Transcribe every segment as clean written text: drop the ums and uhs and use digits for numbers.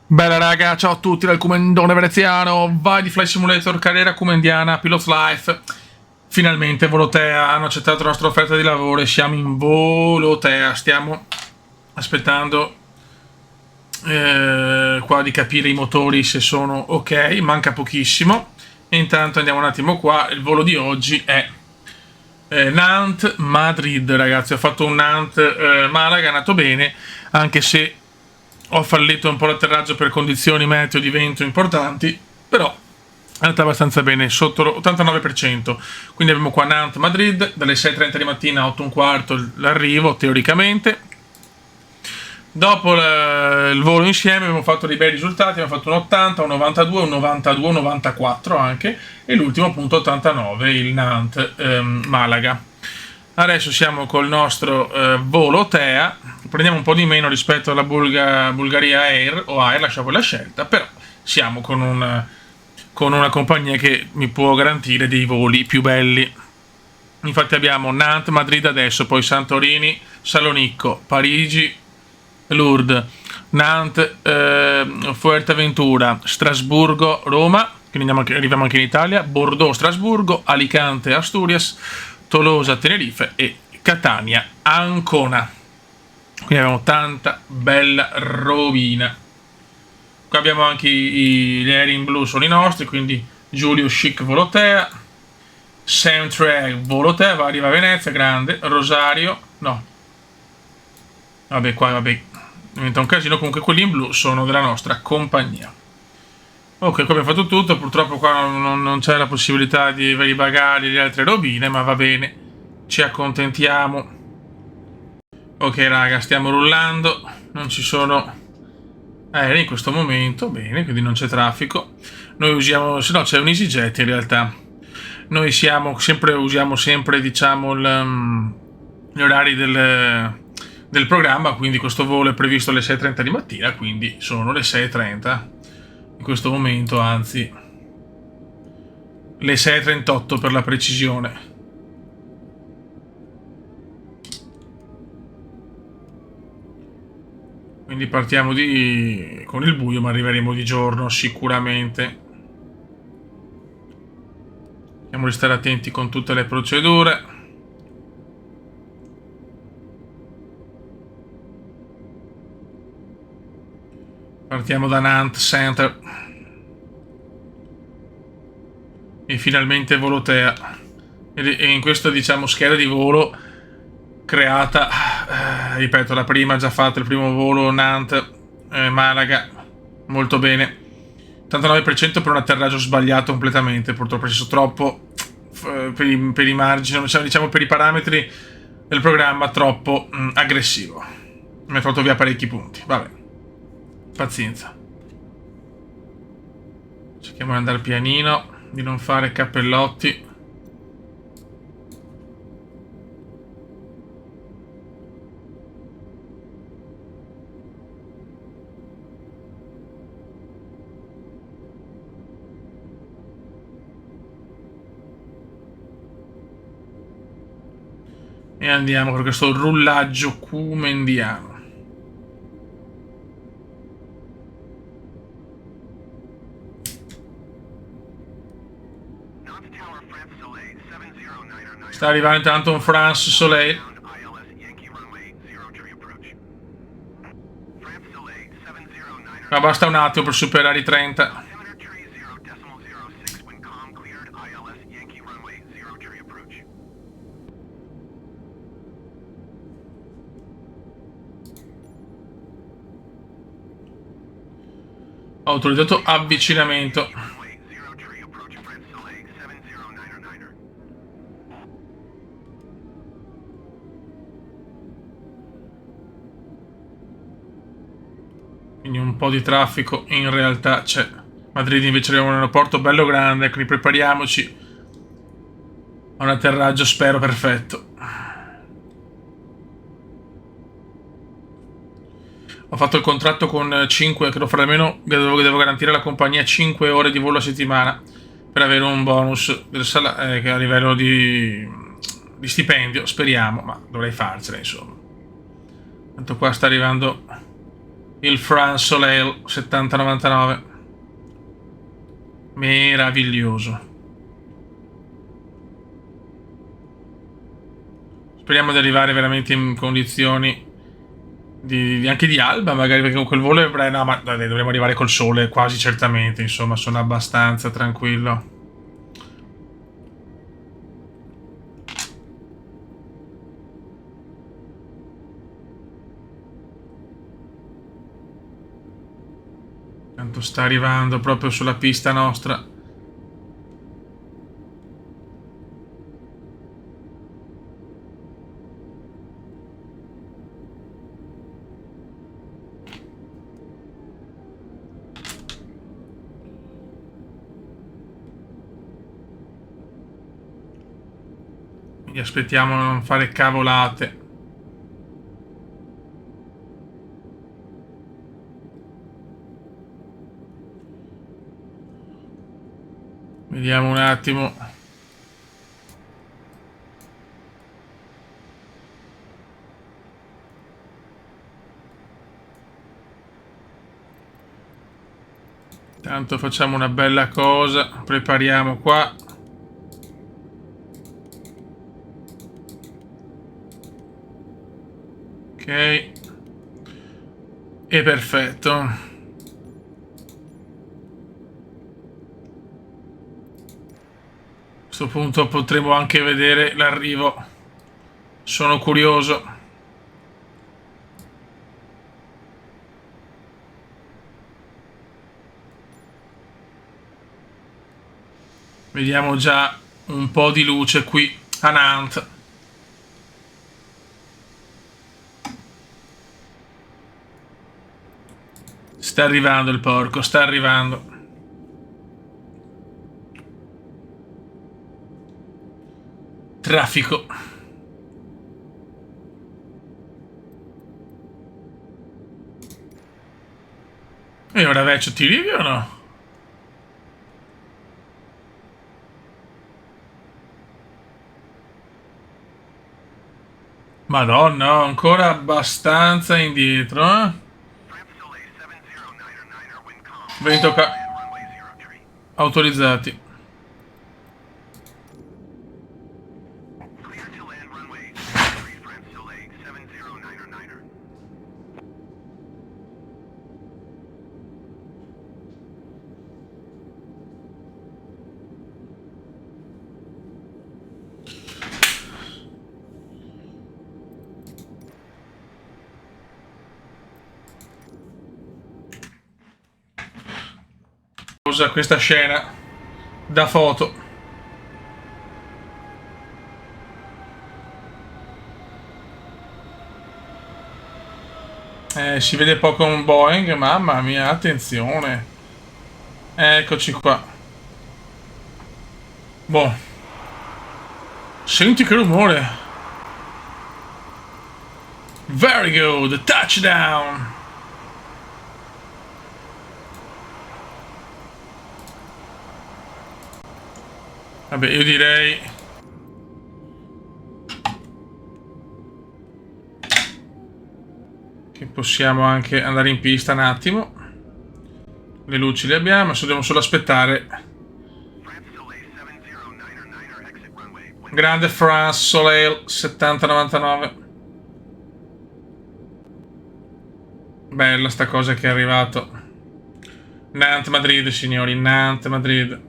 Bella raga, ciao a tutti dal Comendone Veneziano, vai di Flight Simulator, carriera comendiana, Pilot Life. Finalmente Volotea hanno accettato la nostra offerta di lavoro e siamo in Volotea. Stiamo aspettando qua di capire i motori se sono ok, manca pochissimo. E intanto andiamo un attimo qua, il volo di oggi è Nantes-Madrid ragazzi. Ho fatto un Nantes-Malaga, è andato bene, anche se ho fallito un po' l'atterraggio per condizioni meteo di vento importanti, però è andata abbastanza bene, sotto l'89%. Quindi abbiamo qua Nantes-Madrid, dalle 6:30 di mattina a 8 e un quarto l'arrivo, teoricamente. Dopo il volo insieme abbiamo fatto dei bei risultati, abbiamo fatto un 80, un 92, un 92, un 94 anche, e l'ultimo appunto 89, il Nantes-Malaga. Adesso siamo col nostro volo TEA, prendiamo un po' di meno rispetto alla Bulgaria Air o Air, lasciamo la scelta, però siamo con una compagnia che mi può garantire dei voli più belli. Infatti abbiamo Nantes, Madrid adesso, poi Santorini, Salonicco, Parigi, Lourdes, Nantes, Fuerteventura, Strasburgo, Roma, quindi arriviamo anche in Italia, Bordeaux, Strasburgo, Alicante, Asturias, Tolosa, Tenerife e Catania, Ancona. Quindi abbiamo tanta bella rovina. Qua abbiamo anche gli aerei in blu, sono i nostri, quindi Giulio Chic Volotea, Samtrag Volotea, arriva a Venezia, grande, Rosario, no. Vabbè, qua diventa un casino, comunque quelli in blu sono della nostra compagnia. Ok, qua abbiamo fatto tutto, purtroppo qua non c'è la possibilità di avere i bagagli e le altre robine, ma va bene, ci accontentiamo. Ok raga, stiamo rullando, non ci sono aerei in questo momento, bene, quindi non c'è traffico. Noi usiamo, se no c'è un EasyJet in realtà. Noi usiamo sempre diciamo gli orari del programma, quindi questo volo è previsto alle 6:30 di mattina, quindi sono le 6:30 in questo momento, anzi le 6:38 per la precisione. Quindi partiamo con il buio, ma arriveremo di giorno sicuramente. Dobbiamo restare attenti con tutte le procedure. Partiamo da Nantes Center. E finalmente Volotea. E in questa diciamo scheda di volo creata, ripeto, la prima già fatta, il primo volo Nantes Malaga, molto bene. 89% per un atterraggio sbagliato completamente, purtroppo è stato troppo per i margini, diciamo per i parametri del programma, troppo aggressivo. Mi ha tolto via parecchi punti, vabbè, pazienza. Cerchiamo di andare pianino, di non fare cappellotti. E andiamo per questo rullaggio cumendiano. Sta arrivando intanto un France Soleil. Ma basta un attimo per superare i 30. Ho autorizzato avvicinamento. Quindi un po' di traffico in realtà c'è. Madrid invece abbiamo un aeroporto bello grande, quindi prepariamoci a un atterraggio spero perfetto. Ho fatto il contratto con 5, che devo garantire alla compagnia 5 ore di volo a settimana per avere un bonus che a livello di stipendio, speriamo, ma dovrei farcela insomma. Tanto qua sta arrivando il France Soleil 7099. Meraviglioso. Speriamo di arrivare veramente in condizioni anche di alba, magari, perché con quel volo no, ma dovremmo arrivare col sole quasi certamente, insomma, sono abbastanza tranquillo. Tanto sta arrivando proprio sulla pista nostra. Quindi aspettiamo di non fare cavolate. Vediamo un attimo. Tanto facciamo una bella cosa. Prepariamo qua. Ok. E perfetto. A questo punto potremo anche vedere l'arrivo. Sono curioso. Vediamo già un po' di luce qui a Nantes. Sta arrivando il porco, sta arrivando. Traffico. E ora vecchio ti arrivi o no? Madonna, ancora abbastanza indietro, eh? Vento autorizzati. Usa questa scena da foto. Si vede poco un Boeing, mamma mia, attenzione. Eccoci qua. Boh. Senti che rumore. Very good, touchdown. Vabbè, io direi che possiamo anche andare in pista un attimo. Le luci le abbiamo, adesso dobbiamo solo aspettare. Grande France Soleil 7099. Bella sta cosa che è arrivato. Nantes Madrid, signori, Nantes Madrid.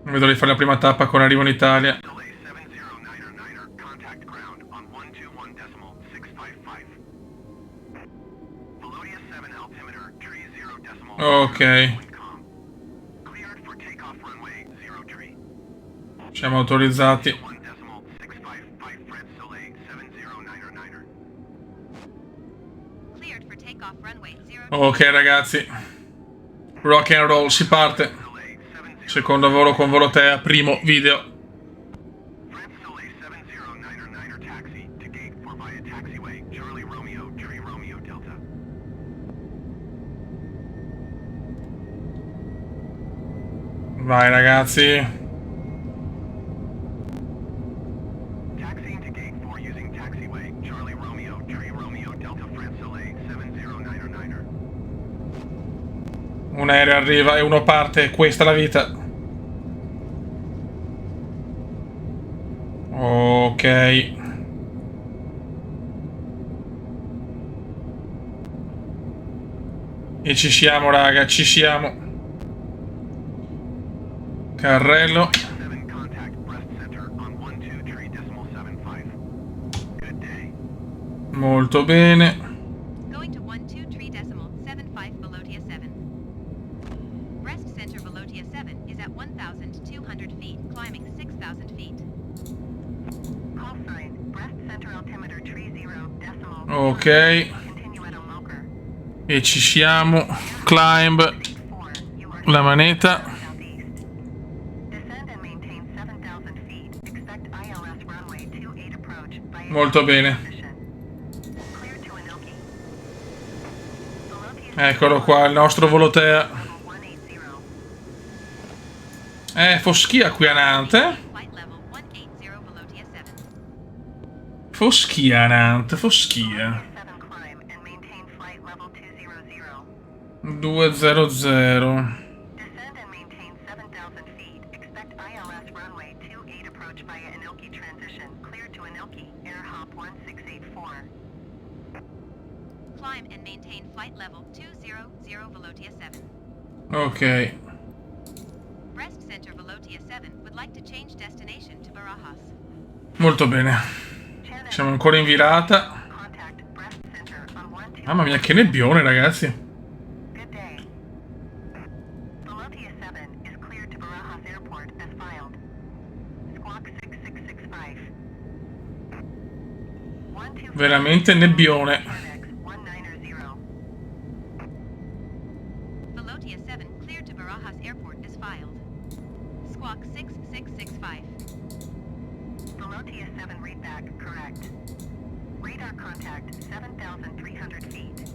Vedo di fare la prima tappa con arrivo in Italia. Ok. Siamo autorizzati. Ok ragazzi. Rock and roll, si parte. Secondo volo con Volotea, primo video. Vai ragazzi. Un aereo arriva e uno parte, questa è la vita. Ok. E ci siamo, raga, ci siamo. Carrello. Molto bene. Going to 123.75 Volotia 7. Breast center Volotia 7 is at 1,200 feet, climbing 6,000 feet. Call sign, breast center altimeter 30 Ok. Continue at Omoker. E ci siamo. Climb. La maneta. Southeast. Descend and maintain 7,000 feet. Expect ILS runway 28 approach by Molto bene. Clear to Anoki. Eccolo qua, il nostro Volotea. 180. Foschia qui a Nantes. Flight level 180 Volotia 7. Foschia a Nantes, Foschia. 7 climb and maintain flight level 200. 200. Descend and maintain 7,000 feet. Expect ILS runway 28 approach via Anoki transition. Clear to Anoki. Air hop 1684. Climb and maintain flight level 200 Volotia 7. Ok. Breast center Volotia 7 would like to change destination to Barajas. Molto bene. Siamo ancora in virata. Contact breast center on 12. Mamma mia, che nebbione, ragazzi. Good day. Volotia 7 is cleared to Barajas Airport as filed. Squawk 6665. 125. Veramente nebbione. FedEx 190. Volotia 7 cleared to Barajas Airport as filed. Squawk 6665. Volotia 7 readback correct. Radar contact 7,300 feet.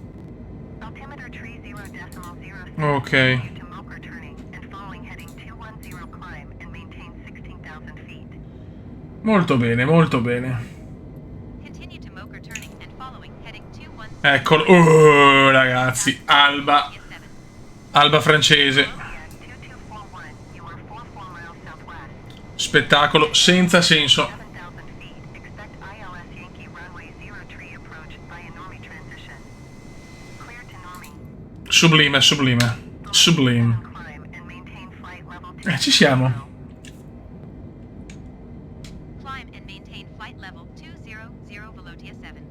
Altimeter 30.06. Ok. To Moker turning and following heading 210 climb and maintain 16,000 feet. Molto bene, molto bene. Continue to Moker turning and following heading 210. Eccolo. Ragazzi, Alba. Volotia 7. Alba francese. 2241, you are 44 miles southwest. Spettacolo senza senso. 7,000 feet. Expect ILS Yankee runway 03 approach via Normi transition. Clear to Normi. Sublime, sublime. Sublime. Climb and maintain flight level 2. Ci siamo. Climb and maintain flight level 200 Volotia 7.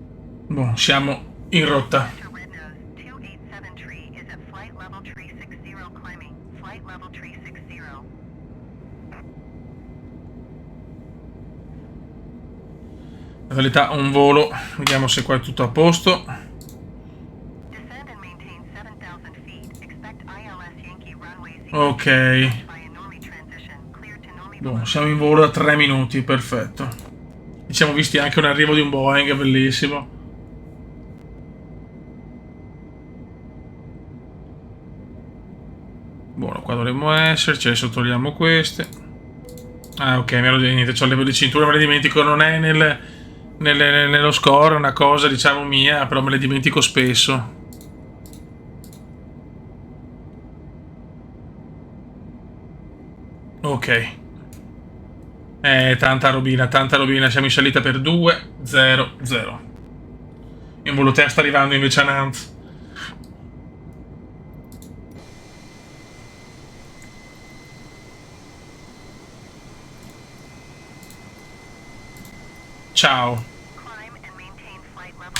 Boh, siamo in rotta. To Red Nose 287 tree is at flight level 360 climbing. Flight level 360. In realtà un volo. Vediamo se qua è tutto a posto. Descend and maintain 7,000 feet. Expect ILS Yankee runway 0 Ok. via Normi transition. Clear to Normi. Boh, siamo in volo da 3 minuti, perfetto. E ci siamo visti anche un arrivo di un Boeing, bellissimo. Buono, qua dovremmo esserci, adesso togliamo queste. Ah, ok, me lo niente, c'ho il livello di cintura, me le dimentico, non è nello score, è una cosa, diciamo, mia, però me le dimentico spesso. Ok. Tanta robina, siamo in salita per 2-0-0. In Volotea sta arrivando invece a Nantes. Ciao. Climb and maintain flight level.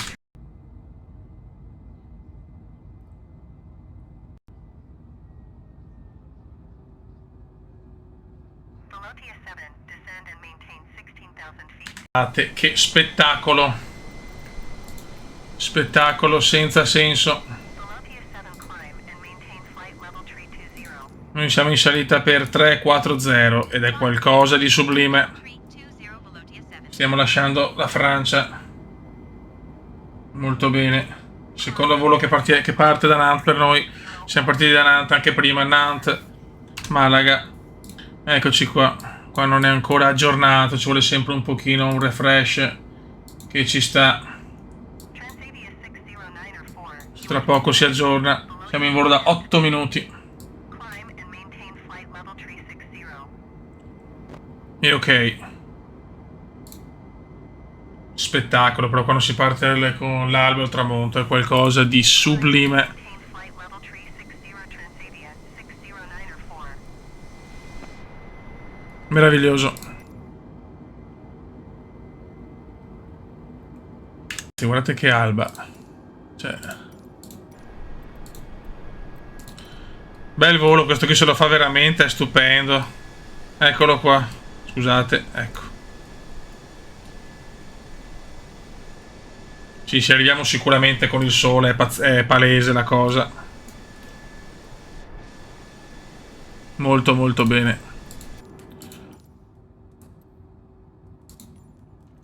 Volotia 7, descend and maintain 16,000 feet. Guardate, che spettacolo. Spettacolo senza senso. Volotia 7, climb and maintain flight level 320. Noi siamo in salita per 3-4-0 ed è qualcosa di sublime. 320 Volotia 7. Stiamo lasciando la Francia. Molto bene. Secondo volo che parte da Nantes per noi. Siamo partiti da Nantes anche prima. Nantes, Malaga. Eccoci qua. Qua non è ancora aggiornato. Ci vuole sempre un pochino un refresh che ci sta. Transavia 609 or 4. Tra poco si aggiorna. Siamo in volo da 8 minuti. E ok. Spettacolo, però quando si parte con l'alba o il tramonto è qualcosa di sublime. Meraviglioso. Guardate che alba. Cioè... Bel volo, questo qui se lo fa veramente, è stupendo. Eccolo qua. Scusate, ecco. Sì, ci arriviamo sicuramente con il sole, è palese la cosa. Molto molto bene.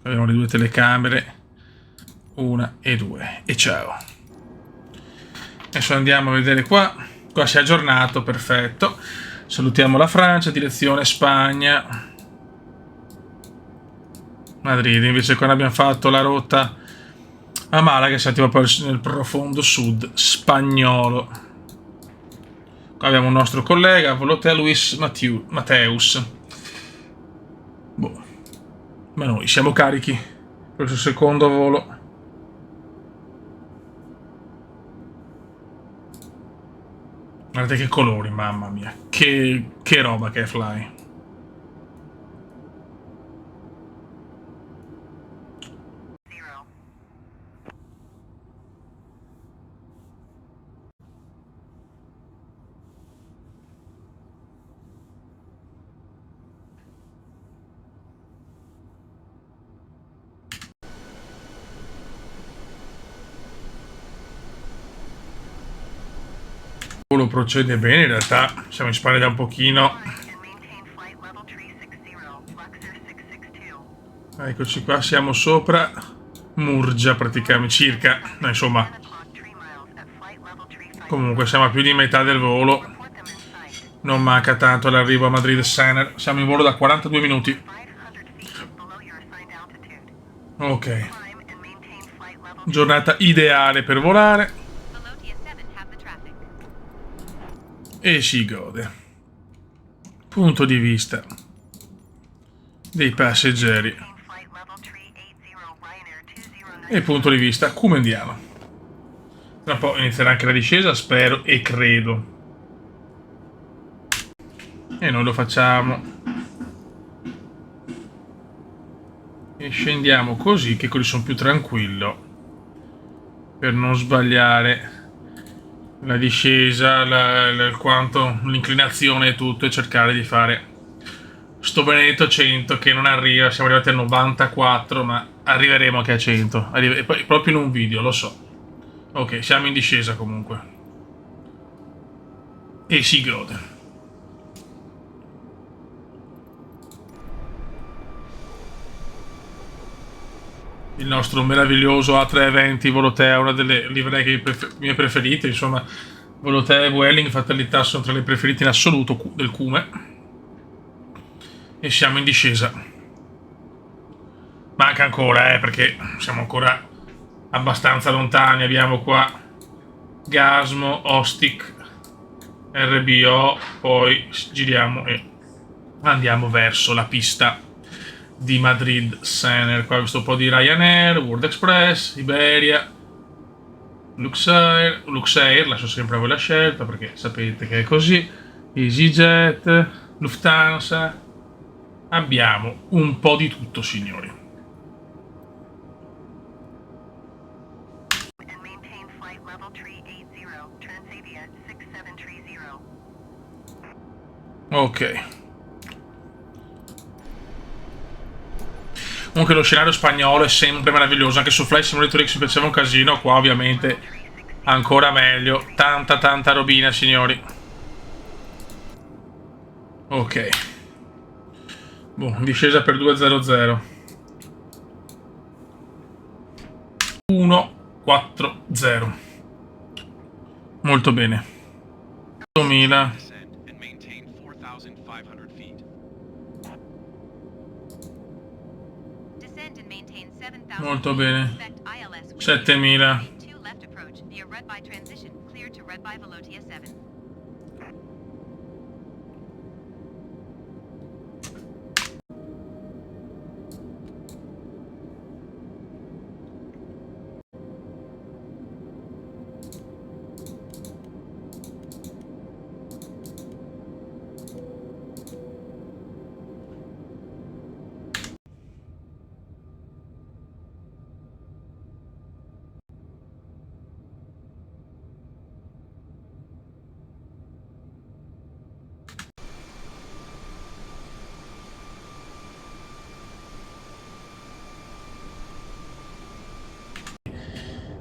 Abbiamo le due telecamere. Una e due. E ciao. Adesso andiamo a vedere qua. Qua si è aggiornato, perfetto. Salutiamo la Francia, direzione Spagna. Madrid, invece quando abbiamo fatto la rotta a Malaga siamo tipo nel profondo sud spagnolo. Qua abbiamo un nostro collega, Volotea Luis Mateus. Boh. Ma noi siamo carichi per il secondo volo. Guardate che colori, mamma mia. Che roba che è Fly. Il volo procede bene, in realtà siamo in Spagna da un pochino. Eccoci qua, siamo sopra Murgia praticamente, circa, insomma. Comunque siamo a più di metà del volo. Non manca tanto l'arrivo a Madrid Sener. Siamo in volo da 42 minuti. Ok. Giornata ideale per volare. E si gode. Punto di vista dei passeggeri. E punto di vista come andiamo. Tra un po' inizierà anche la discesa, spero e credo. E noi lo facciamo. E scendiamo così, che così sono più tranquillo. Per non sbagliare la discesa, quanto l'inclinazione e tutto, e cercare di fare sto benedetto 100 che non arriva. Siamo arrivati a 94, ma arriveremo anche a 100. E poi proprio in un video, lo so. Ok, siamo in discesa comunque. E si gode. Il nostro meraviglioso A320 Volotea, una delle livree mie preferite, insomma. Volotea e Vueling Fatalità sono tra le preferite in assoluto del Cume. E siamo in discesa. Manca ancora, perché siamo ancora abbastanza lontani. Abbiamo qua Gasmo, Ostic, RBO, poi giriamo e andiamo verso la pista di Madrid Sener. Qua ho visto un po' di Ryanair, World Express, Iberia, Luxair, lascio sempre a voi la scelta perché sapete che è così, EasyJet, Lufthansa. Abbiamo un po' di tutto, signori. Ok. Comunque lo scenario spagnolo è sempre meraviglioso. Anche su Flight Simulator X si faceva un casino. Qua ovviamente ancora meglio. Tanta robina, signori. Ok. Boh, discesa per 200. 140. Molto bene. 8000. Molto bene. 7000.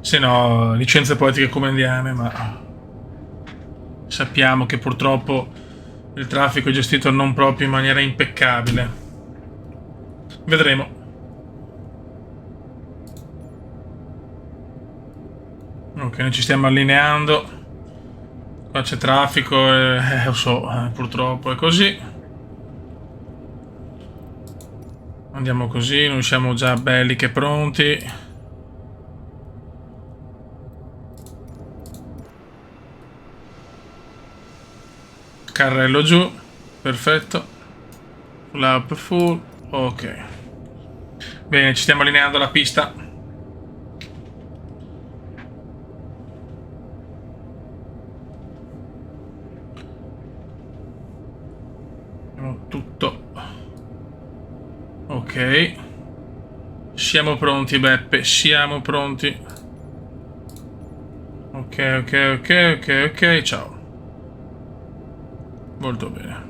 Se no, licenze poetiche come indiane, ma sappiamo che purtroppo il traffico è gestito non proprio in maniera impeccabile. Vedremo. Ok, noi ci stiamo allineando. Qua c'è traffico e lo so, purtroppo è così. Andiamo così, noi siamo già belli che pronti. Carrello giù, perfetto. Lap full, ok. Bene, ci stiamo allineando alla pista. Abbiamo tutto. Ok. Siamo pronti, Beppe, siamo pronti. Ok, ok, ok, ok, ok, ciao. Molto bene.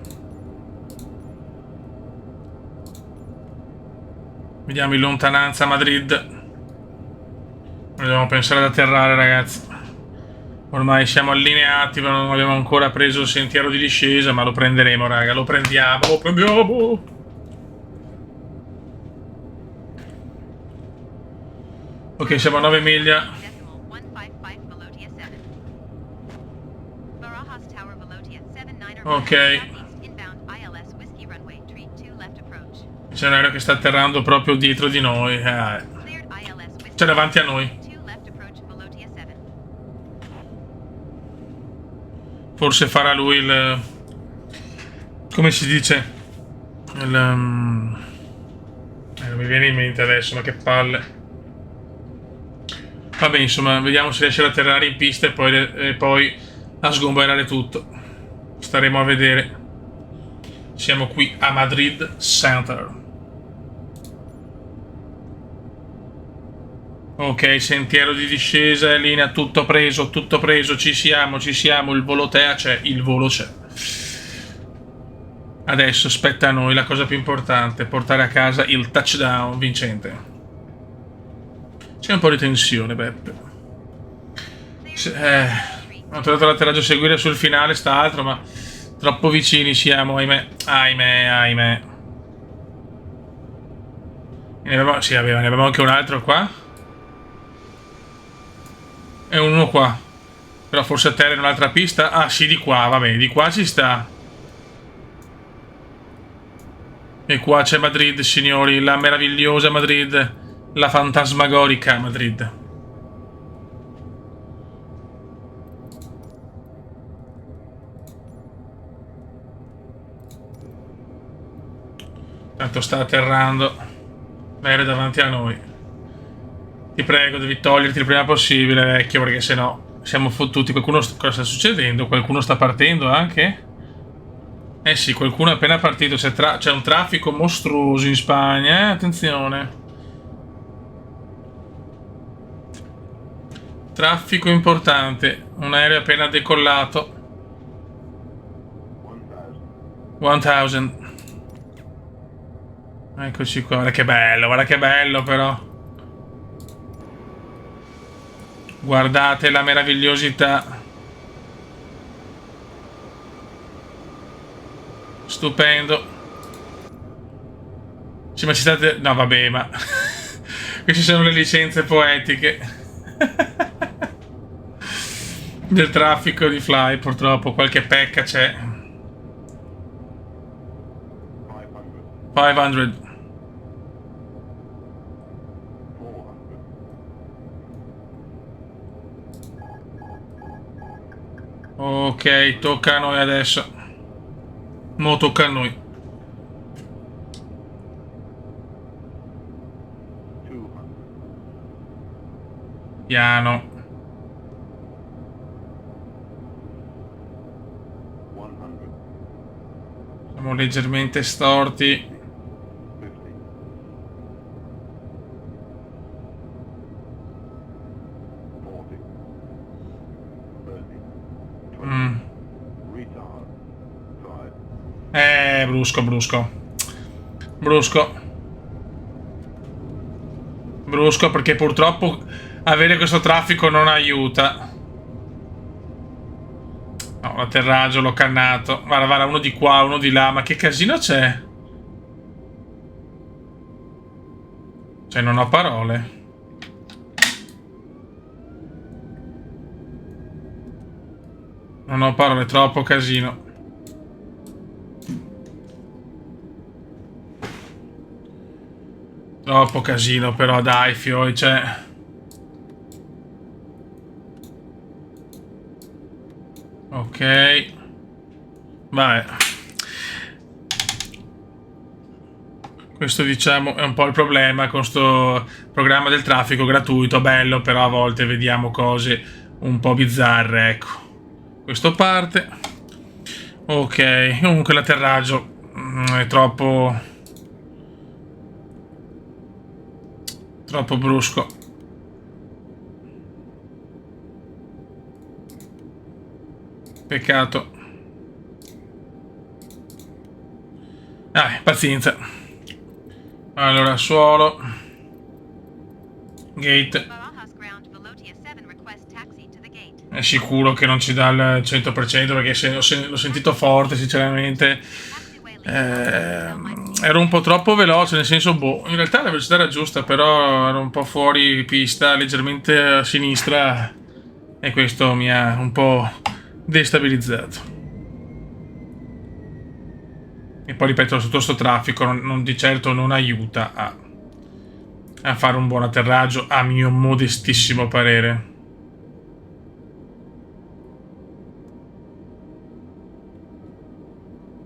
Vediamo in lontananza Madrid. Dobbiamo pensare ad atterrare, ragazzi. Ormai siamo allineati, ma non abbiamo ancora preso il sentiero di discesa, ma lo prenderemo, raga. Lo prendiamo, lo prendiamo. Ok, siamo a 9 miglia. Ok. C'è un aereo che sta atterrando proprio dietro di noi. Cioè davanti a noi. Forse farà lui il... come si dice? Il... non mi viene in mente adesso, ma che palle. Vabbè, insomma, vediamo se riesce ad atterrare in pista e poi a sgomberare tutto. Staremo a vedere. Siamo qui a Madrid Center. Ok, sentiero di discesa, linea, tutto preso, ci siamo, il volo TEA c'è, il volo c'è. Adesso spetta a noi la cosa più importante, portare a casa il touchdown vincente. C'è un po' di tensione, Beppe. Ho trovato l'atterraggio a seguire sul finale, sta altro, ma troppo vicini siamo, ahimè, ahimè. Ne avevamo anche un altro qua. E uno qua. Però forse atterra in un'altra pista. Ah sì, di qua, va bene, di qua ci sta. E qua c'è Madrid, signori, la meravigliosa Madrid. La fantasmagorica Madrid. Tanto sta atterrando. L'aereo davanti a noi. Ti prego, devi toglierti il prima possibile, vecchio, perché sennò siamo fottuti. Qualcuno... cosa sta succedendo? Qualcuno sta partendo anche? Eh sì, qualcuno è appena partito. C'è un traffico mostruoso in Spagna, attenzione. Traffico importante. Un aereo appena decollato. 1000. Eccoci qua, guarda che bello però. Guardate la meravigliosità. Stupendo. Sì, ma ci state... no, vabbè, ma... queste sono le licenze poetiche. Del traffico di Fly, purtroppo. Qualche pecca c'è. 500. Ok, tocca a noi adesso. Mo tocca a noi. Piano. Siamo leggermente storti. Brusco perché purtroppo avere questo traffico non aiuta. No, l'atterraggio l'ho cannato. Guarda, uno di qua, uno di là. Ma che casino c'è? Cioè, non ho parole. Non ho parole, troppo casino. Troppo casino, però, dai, fioi, cioè... Ok. Vabbè. Questo, diciamo, è un po' il problema con sto programma del traffico gratuito, bello, però a volte vediamo cose un po' bizzarre, ecco. Questo parte. Ok, comunque l'atterraggio è troppo brusco. Peccato. Pazienza. Allora, suolo. Gate. Barajas ground Velotia 7 request taxi to the gate. È sicuro che non ci dà il 100% perché l'ho sentito forte, sinceramente. Ero un po' troppo veloce, nel senso, boh, in realtà la velocità era giusta, però ero un po' fuori pista, leggermente a sinistra, e questo mi ha un po' destabilizzato. E poi ripeto, tutto questo traffico di certo non aiuta a fare un buon atterraggio, a mio modestissimo parere.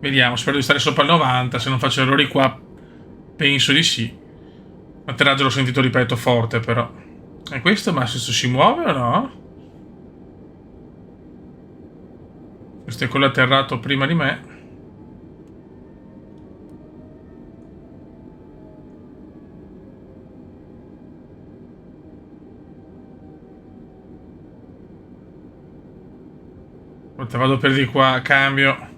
Vediamo, spero di stare sopra il 90, se non faccio errori qua penso di sì. L'atterraggio l'ho sentito, ripeto, forte però. E questo, ma adesso si muove o no? Questo è quello atterrato prima di me. Vado per di qua, cambio.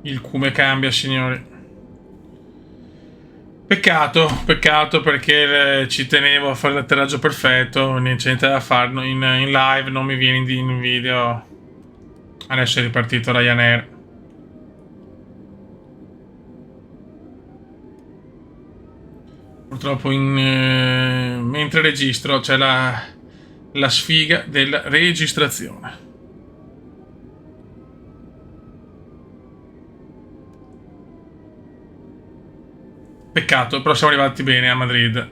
Il cume cambia, signori. Peccato perché ci tenevo a fare l'atterraggio perfetto. Niente, niente da farlo. In live non mi viene in video. Adesso è ripartito Ryanair. Purtroppo mentre registro c'è la sfiga della registrazione. Peccato, però siamo arrivati bene a Madrid.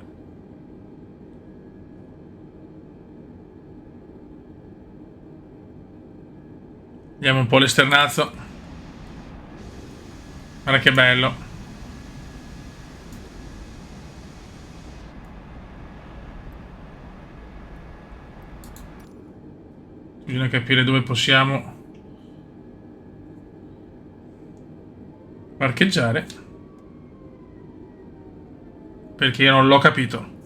Vediamo un po' l'esternazzo. Guarda che bello. Bisogna capire dove possiamo parcheggiare, perché io non l'ho capito.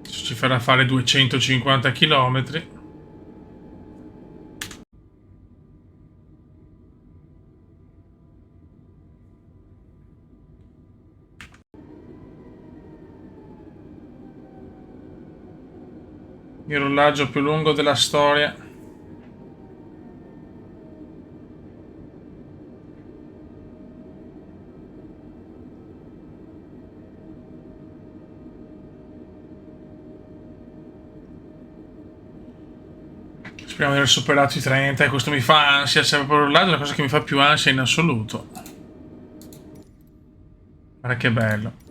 Ci farà fare 250 km. Il rollaggio più lungo della storia. Speriamo di aver superato i 30 e questo mi fa ansia. C'è proprio il rollaggio, è la cosa che mi fa più ansia in assoluto. Guarda che bello.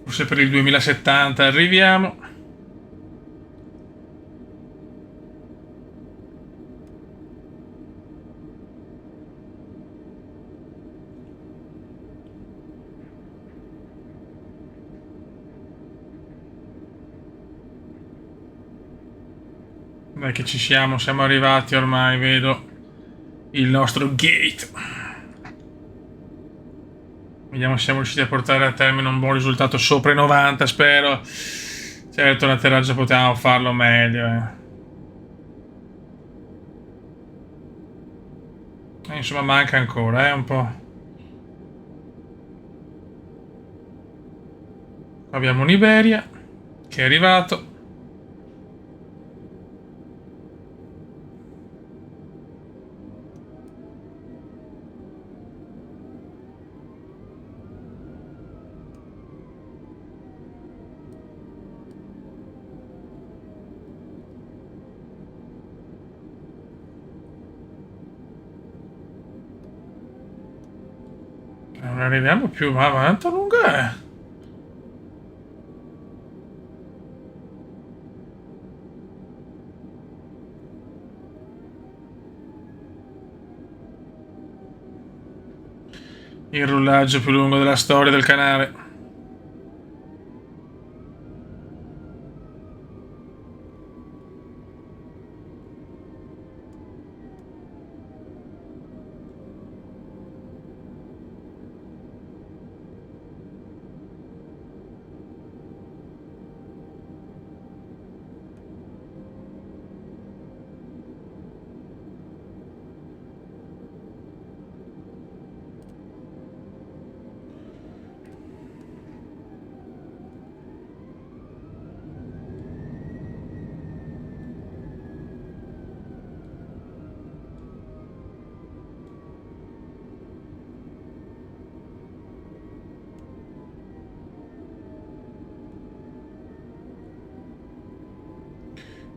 Forse per il 2070 arriviamo. Dai che ci siamo arrivati ormai, vedo il nostro gate. Vediamo se siamo riusciti a portare a termine un buon risultato sopra i 90, spero. Certo, l'atterraggio potevamo farlo meglio. Insomma, manca ancora, un po'. Abbiamo un'Iberia che è arrivato. Non arriviamo più, ma quanto lunga è? Il rullaggio più lungo della storia del canale.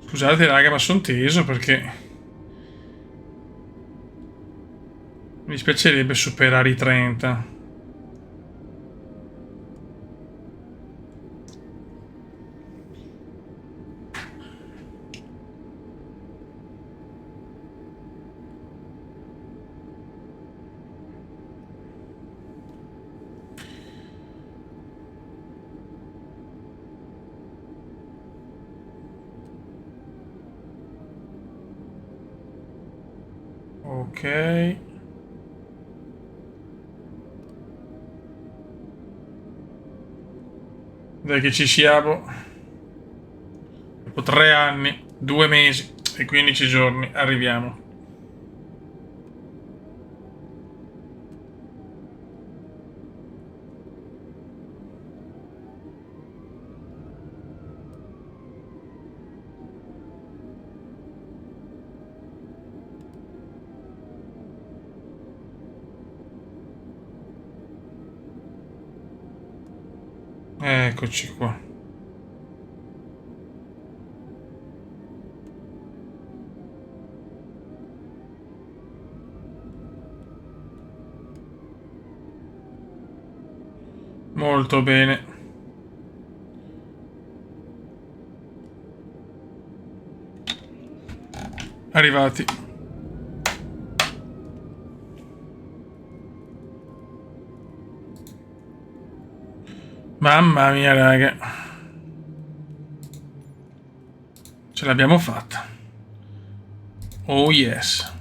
Scusate raga, ma sono teso perché mi dispiacerebbe superare i 30. Ok. Dai che ci siamo. Dopo 3 anni, 2 mesi e 15 giorni arriviamo. Eccoci qua. Molto bene. Arrivati. Mamma mia, raga. Ce l'abbiamo fatta. Oh yes.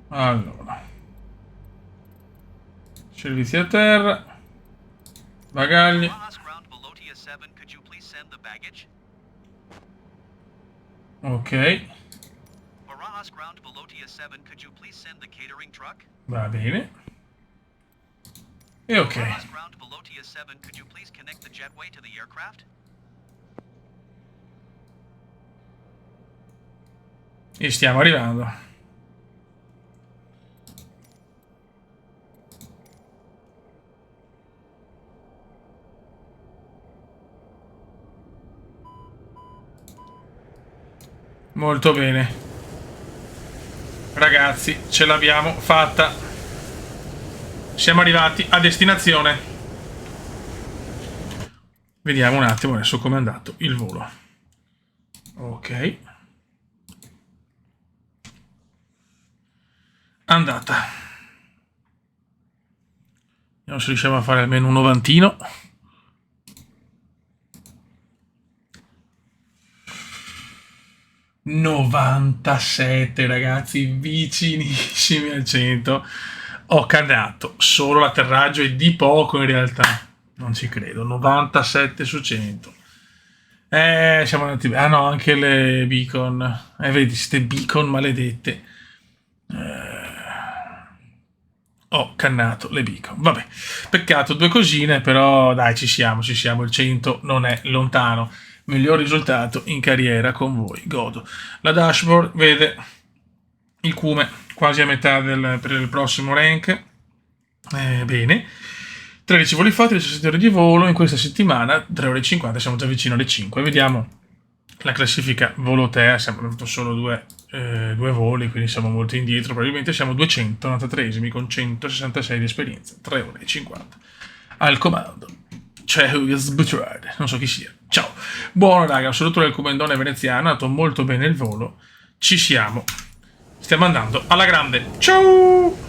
Allora. Servizi a terra. Bagagli. Ok. Va bene. E ok. E stiamo arrivando. Molto bene. Ragazzi, ce l'abbiamo fatta. Siamo arrivati a destinazione. Vediamo un attimo adesso come è andato il volo. Ok. Andata. Vediamo se riusciamo a fare almeno un novantino. 97 ragazzi, vicinissimi al 100. Ho cannato, solo l'atterraggio e di poco in realtà, non ci credo, 97 su 100. Siamo andati bene. Ah no, anche le beacon. Vedi, ste beacon maledette. Ho cannato le beacon. Vabbè, peccato, due cosine, però dai, ci siamo, il 100 non è lontano. Miglior risultato in carriera con voi, godo. La dashboard vede il cume quasi a metà per il prossimo rank. Bene. 13 voli fatti, 17 ore di volo in questa settimana, 3 ore e 50, siamo già vicino alle 5. Vediamo la classifica volotea, siamo avuto solo due voli, quindi siamo molto indietro, probabilmente siamo 293esimi con 166 di esperienza, 3 ore e 50. Al comando c'è Hugo Butchard, non so chi sia. Ciao. Buono raga, un saluto dal comandone veneziano, è andato molto bene il volo, ci siamo. Stiamo andando alla grande. Ciao!